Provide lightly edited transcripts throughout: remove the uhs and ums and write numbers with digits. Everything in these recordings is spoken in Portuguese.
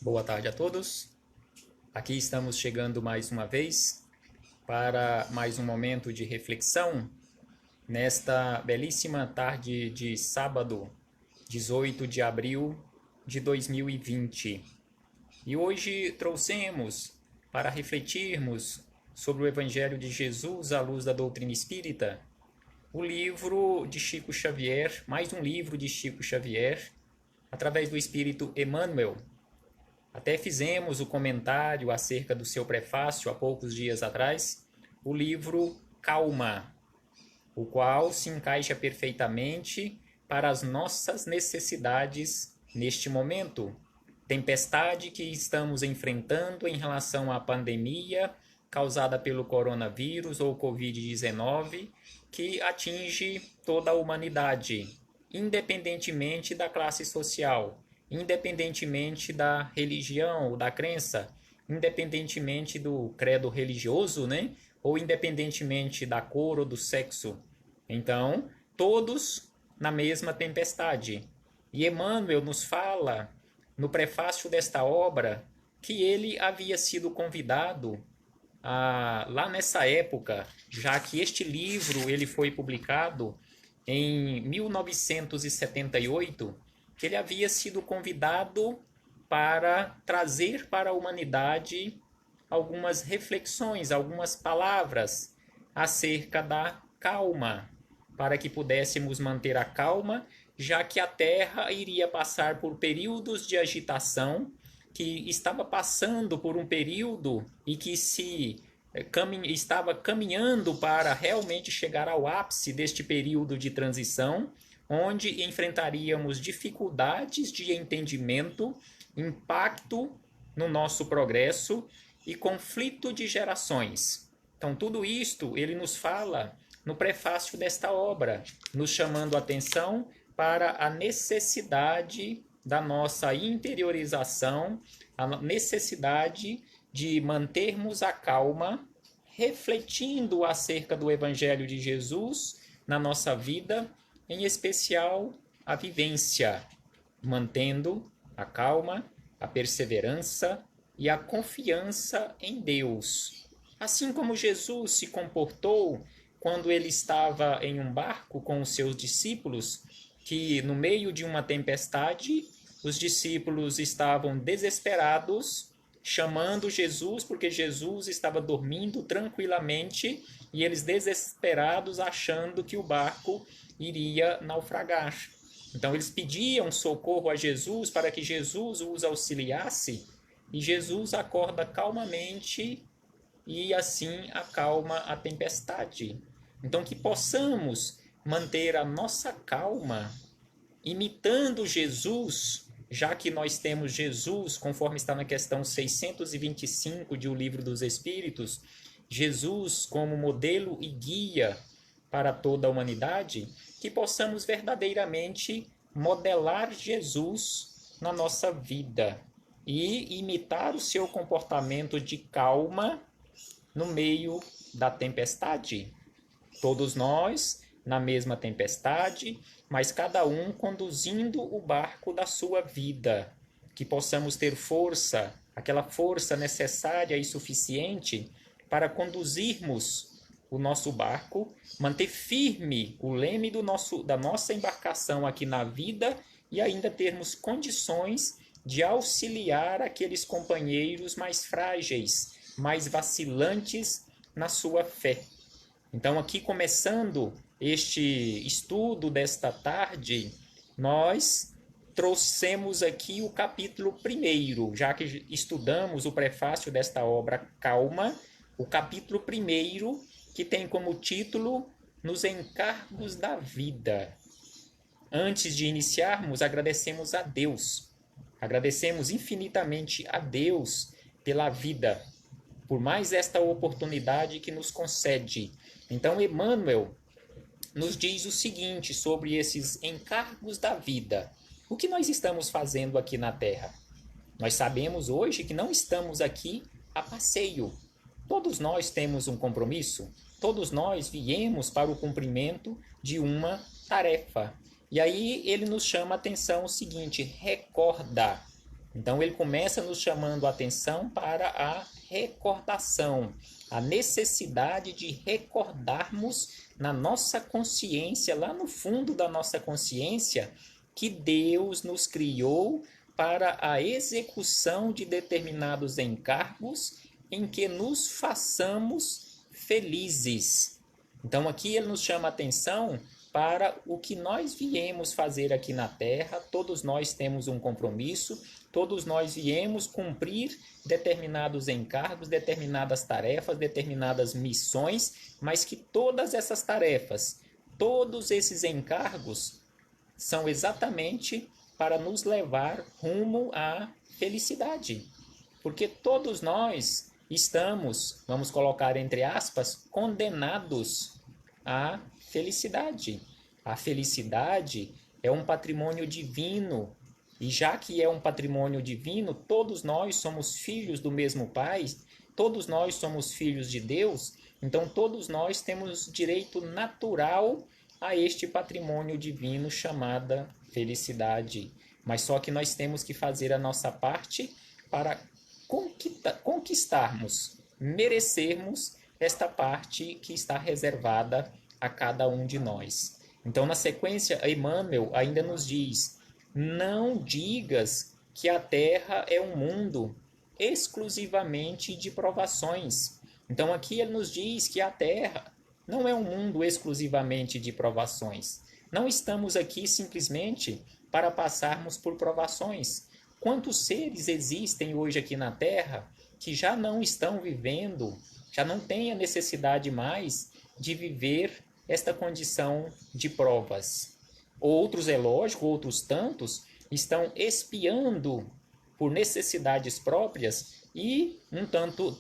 Boa tarde a todos. Aqui estamos chegando mais uma vez para mais um momento de reflexão nesta belíssima tarde de sábado, 18 de abril de 2020. E hoje trouxemos para refletirmos sobre o Evangelho de Jesus à luz da doutrina espírita, o livro de Chico Xavier, mais um livro de Chico Xavier, através do Espírito Emmanuel. Até fizemos o comentário acerca do seu prefácio há poucos dias atrás, o livro Calma, o qual se encaixa perfeitamente para as nossas necessidades neste momento. Tempestade que estamos enfrentando em relação à pandemia causada pelo coronavírus ou Covid-19, que atinge toda a humanidade, independentemente da classe social, independentemente da religião ou da crença, independentemente do credo religioso, né? Ou independentemente da cor ou do sexo. Então, todos na mesma tempestade. E Emmanuel nos fala, no prefácio desta obra, que ele havia sido convidado lá nessa época, já que este livro ele foi publicado em 1978, que ele havia sido convidado para trazer para a humanidade algumas reflexões, algumas palavras acerca da calma, para que pudéssemos manter a calma, já que a Terra iria passar por períodos de agitação, que estava passando por um período e que estava caminhando para realmente chegar ao ápice deste período de transição, onde enfrentaríamos dificuldades de entendimento, impacto no nosso progresso e conflito de gerações. Então, tudo isto ele nos fala no prefácio desta obra, nos chamando a atenção para a necessidade da nossa interiorização, a necessidade de mantermos a calma, refletindo acerca do Evangelho de Jesus na nossa vida, em especial a vivência, mantendo a calma, a perseverança e a confiança em Deus. Assim como Jesus se comportou quando ele estava em um barco com os seus discípulos, que no meio de uma tempestade, os discípulos estavam desesperados, chamando Jesus, porque Jesus estava dormindo tranquilamente, e eles desesperados, achando que o barco iria naufragar. Então eles pediam socorro a Jesus para que Jesus os auxiliasse, e Jesus acorda calmamente e assim acalma a tempestade. Então que possamos manter a nossa calma, imitando Jesus, já que nós temos Jesus, conforme está na questão 625 de O Livro dos Espíritos, Jesus como modelo e guia para toda a humanidade, que possamos verdadeiramente modelar Jesus na nossa vida e imitar o seu comportamento de calma no meio da tempestade. Todos nós na mesma tempestade, mas cada um conduzindo o barco da sua vida. Que possamos ter força, aquela força necessária e suficiente para conduzirmos o nosso barco, manter firme o leme da nossa embarcação aqui na vida e ainda termos condições de auxiliar aqueles companheiros mais frágeis, mais vacilantes na sua fé. Então, aqui começando este estudo desta tarde, nós trouxemos aqui o capítulo 1º, já que estudamos o prefácio desta obra Calma, o capítulo 1º, que tem como título Nos Encargos da Vida. Antes de iniciarmos, agradecemos a Deus. Agradecemos infinitamente a Deus pela vida, por mais esta oportunidade que nos concede. Então, Emmanuel nos diz o seguinte sobre esses encargos da vida. O que nós estamos fazendo aqui na Terra? Nós sabemos hoje que não estamos aqui a passeio. Todos nós temos um compromisso. Todos nós viemos para o cumprimento de uma tarefa. E aí ele nos chama a atenção o seguinte: recorda. Então ele começa nos chamando a atenção para a recordação, a necessidade de recordarmos na nossa consciência, lá no fundo da nossa consciência, que Deus nos criou para a execução de determinados encargos em que nos façamos felizes. Então aqui ele nos chama a atenção para o que nós viemos fazer aqui na Terra. Todos nós temos um compromisso, todos nós viemos cumprir determinados encargos, determinadas tarefas, determinadas missões, mas que todas essas tarefas, todos esses encargos são exatamente para nos levar rumo à felicidade. Porque todos nós estamos, vamos colocar entre aspas, condenados à felicidade. A felicidade é um patrimônio divino, e já que é um patrimônio divino, todos nós somos filhos do mesmo Pai, todos nós somos filhos de Deus, então todos nós temos direito natural a este patrimônio divino chamada felicidade. Mas só que nós temos que fazer a nossa parte para conquistarmos, merecermos esta parte que está reservada a cada um de nós. Então, na sequência, Emmanuel ainda nos diz: não digas que a Terra é um mundo exclusivamente de provações. Então, aqui ele nos diz que a Terra não é um mundo exclusivamente de provações. Não estamos aqui simplesmente para passarmos por provações. Quantos seres existem hoje aqui na Terra que já não estão vivendo, já não têm a necessidade mais de viver esta condição de provas? Outros, é lógico, outros tantos estão expiando por necessidades próprias e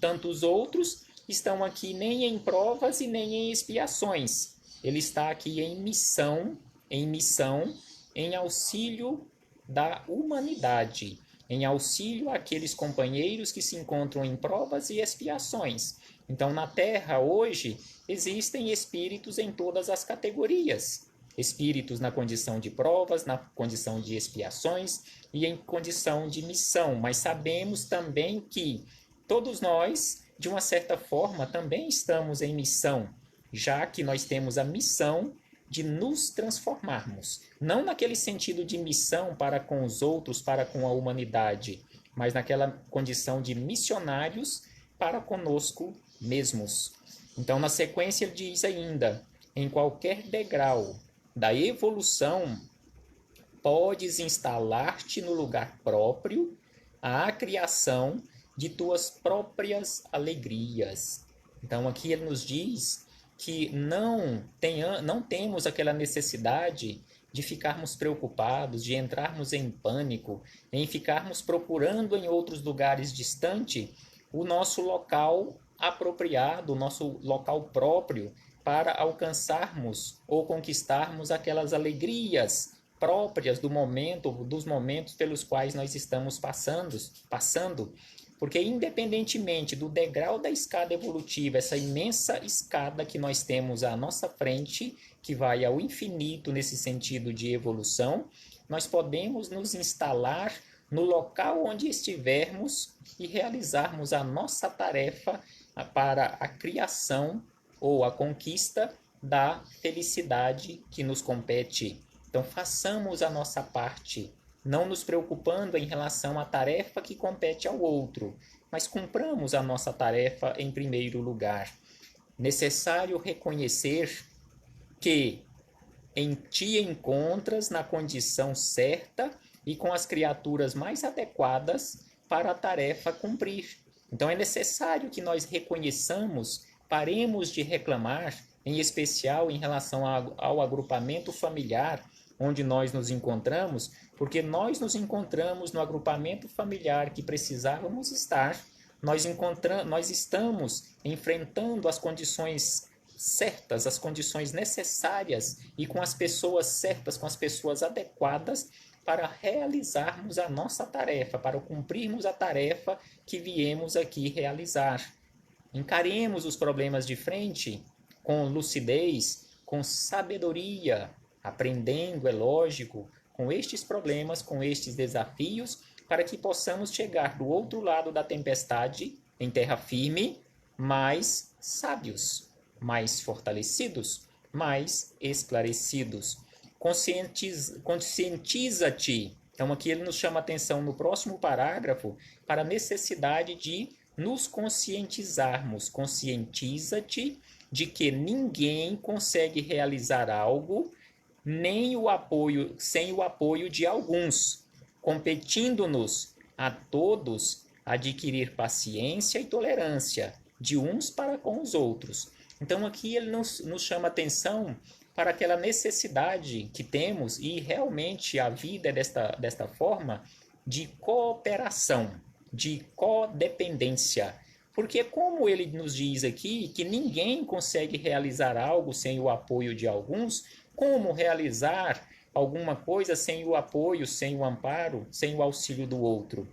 tantos outros estão aqui nem em provas e nem em expiações. Ele está aqui em missão, em auxílio da humanidade, em auxílio àqueles companheiros que se encontram em provas e expiações. Então, na Terra, hoje, existem espíritos em todas as categorias. Espíritos na condição de provas, na condição de expiações e em condição de missão. Mas sabemos também que todos nós, de uma certa forma, também estamos em missão, já que nós temos a missão de nos transformarmos. Não naquele sentido de missão para com os outros, para com a humanidade, mas naquela condição de missionários para conosco mesmos. Então, na sequência, ele diz ainda: em qualquer degrau da evolução, podes instalar-te no lugar próprio à criação de tuas próprias alegrias. Então, aqui ele nos diz que não temos aquela necessidade de ficarmos preocupados, de entrarmos em pânico, em ficarmos procurando em outros lugares distantes o nosso local apropriado, o nosso local próprio, para alcançarmos ou conquistarmos aquelas alegrias próprias do momento, dos momentos pelos quais nós estamos passando. Porque independentemente do degrau da escada evolutiva, essa imensa escada que nós temos à nossa frente, que vai ao infinito nesse sentido de evolução, nós podemos nos instalar no local onde estivermos e realizarmos a nossa tarefa para a criação ou a conquista da felicidade que nos compete. Então façamos a nossa parte, não nos preocupando em relação à tarefa que compete ao outro, mas cumpramos a nossa tarefa em primeiro lugar. Necessário reconhecer que em ti encontras na condição certa e com as criaturas mais adequadas para a tarefa a cumprir. Então é necessário que nós reconheçamos, paremos de reclamar, em especial em relação ao agrupamento familiar onde nós nos encontramos, porque nós nos encontramos no agrupamento familiar que precisávamos estar, nós estamos enfrentando as condições certas, as condições necessárias e com as pessoas certas, com as pessoas adequadas para realizarmos a nossa tarefa, para cumprirmos a tarefa que viemos aqui realizar. Encaremos os problemas de frente com lucidez, com sabedoria, aprendendo, é lógico, com estes problemas, com estes desafios, para que possamos chegar do outro lado da tempestade, em terra firme, mais sábios, mais fortalecidos, mais esclarecidos. Conscientiza-te. Então aqui ele nos chama a atenção no próximo parágrafo para a necessidade de nos conscientizarmos. Conscientiza-te de que ninguém consegue realizar algo sem o apoio de alguns, competindo-nos a todos adquirir paciência e tolerância de uns para com os outros. Então aqui ele nos chama atenção para aquela necessidade que temos, e realmente a vida é desta forma, de cooperação, de codependência. Porque como ele nos diz aqui que ninguém consegue realizar algo sem o apoio de alguns, como realizar alguma coisa sem o apoio, sem o amparo, sem o auxílio do outro?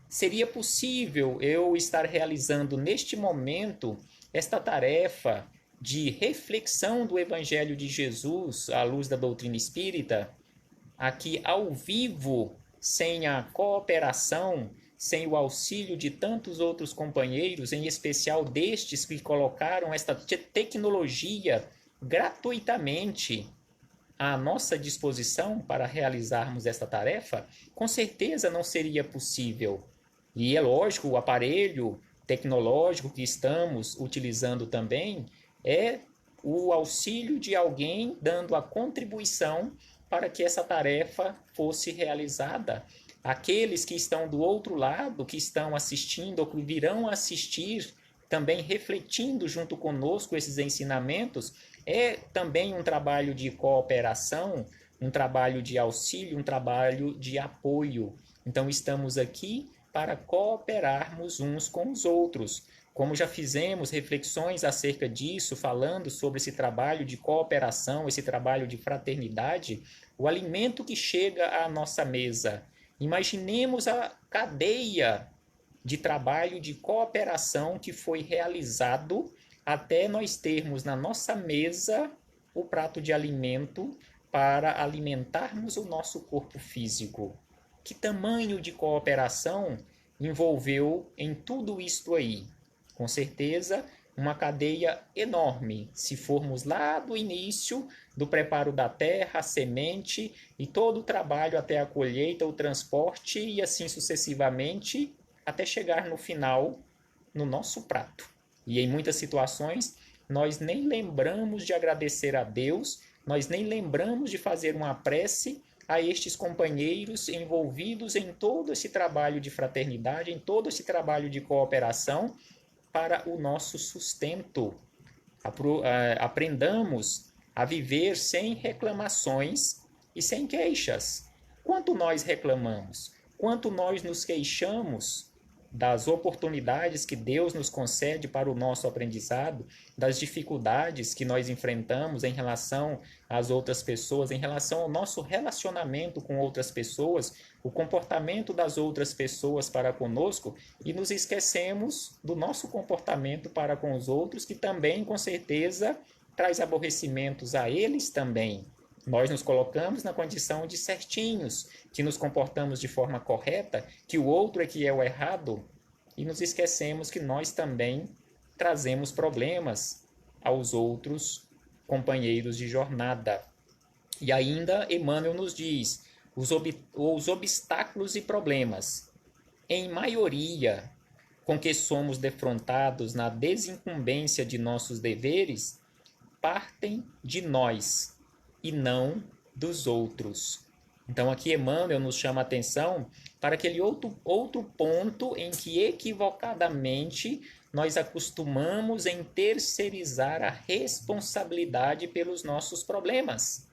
Seria possível eu estar realizando neste momento esta tarefa de reflexão do Evangelho de Jesus à luz da doutrina espírita, aqui ao vivo, sem a cooperação, sem o auxílio de tantos outros companheiros, em especial destes que colocaram esta tecnologia gratuitamente à nossa disposição para realizarmos esta tarefa? Com certeza não seria possível. E é lógico, o aparelho tecnológico que estamos utilizando também é o auxílio de alguém dando a contribuição para que essa tarefa fosse realizada. Aqueles que estão do outro lado, que estão assistindo ou que virão assistir, também refletindo junto conosco esses ensinamentos, é também um trabalho de cooperação, um trabalho de auxílio, um trabalho de apoio. Então estamos aqui para cooperarmos uns com os outros. Como já fizemos reflexões acerca disso, falando sobre esse trabalho de cooperação, esse trabalho de fraternidade, o alimento que chega à nossa mesa. Imaginemos a cadeia de trabalho de cooperação que foi realizado até nós termos na nossa mesa o prato de alimento para alimentarmos o nosso corpo físico. Que tamanho de cooperação envolveu em tudo isto aí? Com certeza, uma cadeia enorme. Se formos lá do início, do preparo da terra, a semente e todo o trabalho até a colheita, o transporte e assim sucessivamente, até chegar no final, no nosso prato. E em muitas situações, nós nem lembramos de agradecer a Deus, nós nem lembramos de fazer uma prece a estes companheiros envolvidos em todo esse trabalho de fraternidade, em todo esse trabalho de cooperação para o nosso sustento. Aprendamos a viver sem reclamações e sem queixas. Quanto nós reclamamos? Quanto nós nos queixamos das oportunidades que Deus nos concede para o nosso aprendizado, das dificuldades que nós enfrentamos em relação às outras pessoas, em relação ao nosso relacionamento com outras pessoas, o comportamento das outras pessoas para conosco, e nos esquecemos do nosso comportamento para com os outros, que também, com certeza, traz aborrecimentos a eles também. Nós nos colocamos na condição de certinhos, que nos comportamos de forma correta, que o outro é que é o errado, e nos esquecemos que nós também trazemos problemas aos outros companheiros de jornada. E ainda Emmanuel nos diz, os obstáculos e problemas, em maioria, com que somos defrontados na desincumbência de nossos deveres, partem de nós e não dos outros. Então aqui Emmanuel nos chama a atenção para aquele outro ponto em que equivocadamente nós acostumamos em terceirizar a responsabilidade pelos nossos problemas.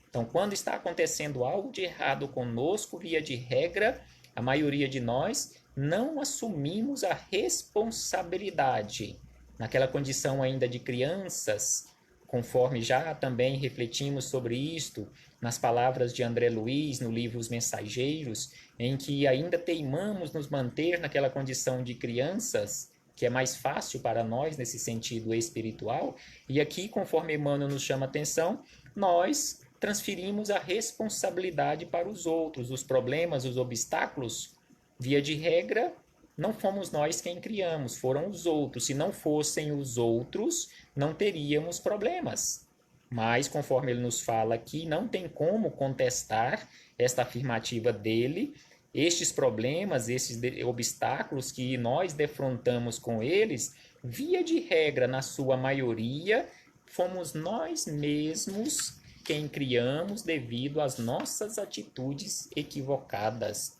Então, quando está acontecendo algo de errado conosco, via de regra, a maioria de nós não assumimos a responsabilidade. Naquela condição ainda de crianças, conforme já também refletimos sobre isto, nas palavras de André Luiz, no livro Os Mensageiros, em que ainda teimamos nos manter naquela condição de crianças, que é mais fácil para nós nesse sentido espiritual, e aqui, conforme Emmanuel nos chama a atenção, nós transferimos a responsabilidade para os outros, os problemas, os obstáculos, Via de regra, não fomos nós quem criamos, foram os outros. Se não fossem os outros, não teríamos problemas. Mas, conforme ele nos fala aqui, não tem como contestar esta afirmativa dele. Estes problemas, esses obstáculos que nós defrontamos com eles, via de regra, na sua maioria, fomos nós mesmos quem criamos devido às nossas atitudes equivocadas.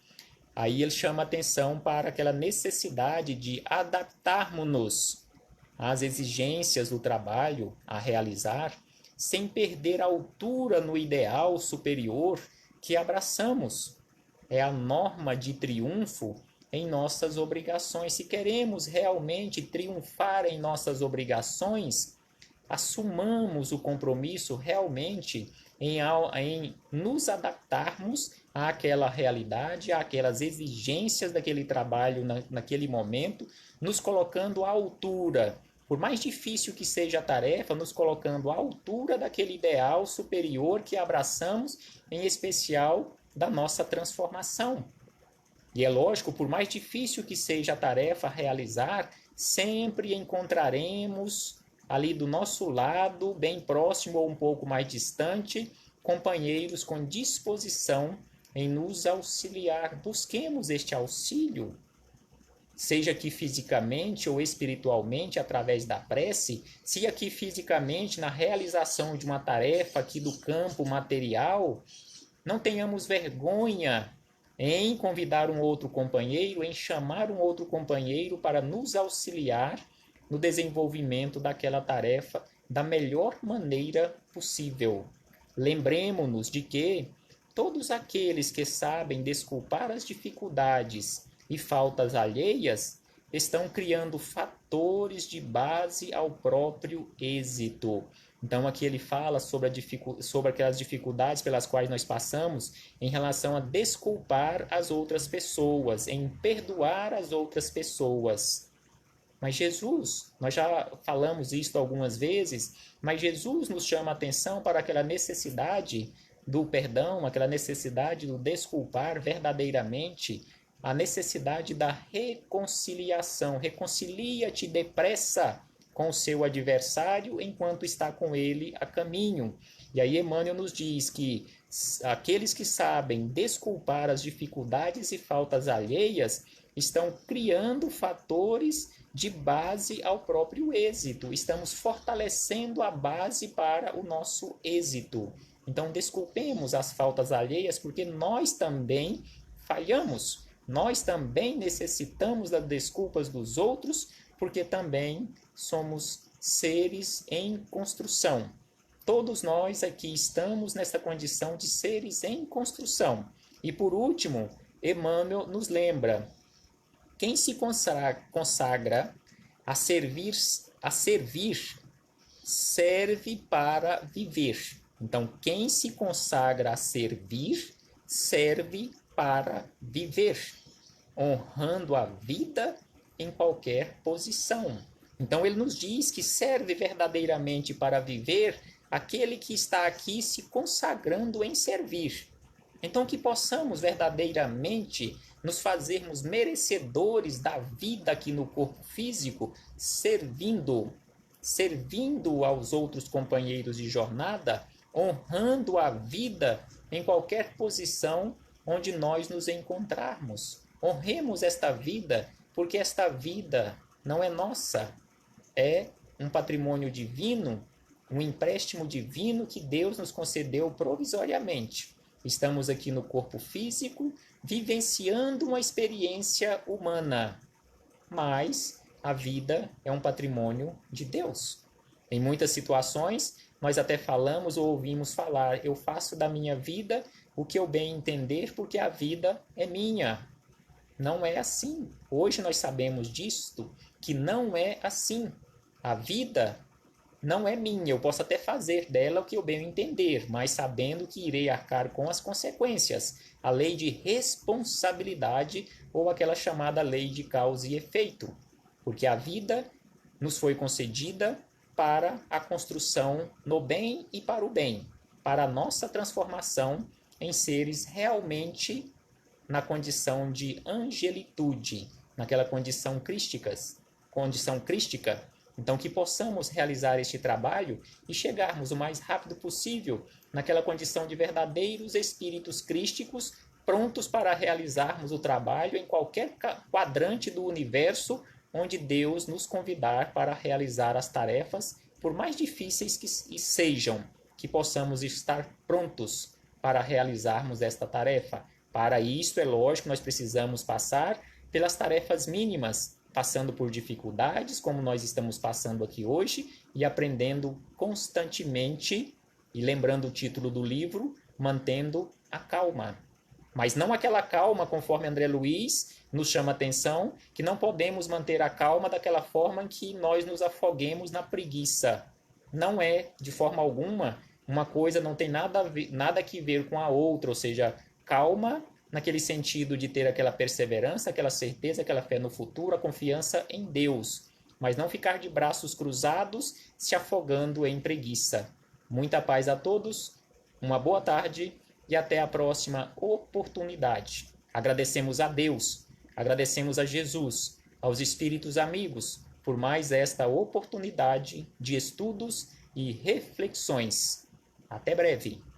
Aí ele chama atenção para aquela necessidade de adaptarmos-nos às exigências do trabalho a realizar, sem perder a altura no ideal superior que abraçamos. É a norma de triunfo em nossas obrigações. Se queremos realmente triunfar em nossas obrigações, assumamos o compromisso realmente em nos adaptarmos àquela realidade, àquelas exigências daquele trabalho naquele momento, nos colocando à altura, por mais difícil que seja a tarefa, nos colocando à altura daquele ideal superior que abraçamos, em especial da nossa transformação. E é lógico, por mais difícil que seja a tarefa a realizar, sempre encontraremos ali do nosso lado, bem próximo ou um pouco mais distante, companheiros com disposição em nos auxiliar. Busquemos este auxílio, seja aqui fisicamente ou espiritualmente, através da prece. Se aqui fisicamente, na realização de uma tarefa aqui do campo material, não tenhamos vergonha em convidar um outro companheiro, em chamar um outro companheiro para nos auxiliar no desenvolvimento daquela tarefa da melhor maneira possível. Lembremos-nos de que todos aqueles que sabem desculpar as dificuldades e faltas alheias estão criando fatores de base ao próprio êxito. Então aqui ele fala sobre aquelas dificuldades pelas quais nós passamos em relação a desculpar as outras pessoas, em perdoar as outras pessoas. Mas Jesus, nós já falamos isso algumas vezes, mas Jesus nos chama a atenção para aquela necessidade do perdão, aquela necessidade do desculpar verdadeiramente, a necessidade da reconciliação. Reconcilia-te depressa com o seu adversário enquanto está com ele a caminho. E aí Emmanuel nos diz que aqueles que sabem desculpar as dificuldades e faltas alheias estão criando fatores de base ao próprio êxito. Estamos fortalecendo a base para o nosso êxito. Então, desculpemos as faltas alheias, porque nós também falhamos. Nós também necessitamos das desculpas dos outros, porque também somos seres em construção. Todos nós aqui estamos nessa condição de seres em construção. E por último, Emmanuel nos lembra: quem se consagra a servir, serve para viver. Então, quem se consagra a servir, serve para viver, honrando a vida em qualquer posição. Então, ele nos diz que serve verdadeiramente para viver aquele que está aqui se consagrando em servir. Então, que possamos verdadeiramente nos fazermos merecedores da vida aqui no corpo físico, servindo aos outros companheiros de jornada, honrando a vida em qualquer posição onde nós nos encontrarmos. Honremos esta vida, porque esta vida não é nossa, é um patrimônio divino, um empréstimo divino que Deus nos concedeu provisoriamente. Estamos aqui no corpo físico, vivenciando uma experiência humana, mas a vida é um patrimônio de Deus. Em muitas situações, nós até falamos ou ouvimos falar: eu faço da minha vida o que eu bem entender, porque a vida é minha. Não é assim. Hoje nós sabemos disto, que não é assim. A vida não é minha, eu posso até fazer dela o que eu bem entender, mas sabendo que irei arcar com as consequências. A lei de responsabilidade, ou aquela chamada lei de causa e efeito. Porque a vida nos foi concedida para a construção no bem e para o bem, para a nossa transformação em seres realmente na condição de angelitude, naquela condição crística. Então, que possamos realizar este trabalho e chegarmos o mais rápido possível naquela condição de verdadeiros espíritos crísticos, prontos para realizarmos o trabalho em qualquer quadrante do universo onde Deus nos convidar para realizar as tarefas, por mais difíceis que sejam, que possamos estar prontos para realizarmos esta tarefa. Para isso, é lógico, nós precisamos passar pelas tarefas mínimas, passando por dificuldades, como nós estamos passando aqui hoje, e aprendendo constantemente, e lembrando o título do livro, mantendo a calma. Mas não aquela calma, conforme André Luiz nos chama a atenção, que não podemos manter a calma daquela forma em que nós nos afoguemos na preguiça. Não é, de forma alguma, uma coisa não tem nada que ver com a outra, ou seja, calma naquele sentido de ter aquela perseverança, aquela certeza, aquela fé no futuro, a confiança em Deus, mas não ficar de braços cruzados, se afogando em preguiça. Muita paz a todos, uma boa tarde e até a próxima oportunidade. Agradecemos a Deus, agradecemos a Jesus, aos espíritos amigos, por mais esta oportunidade de estudos e reflexões. Até breve!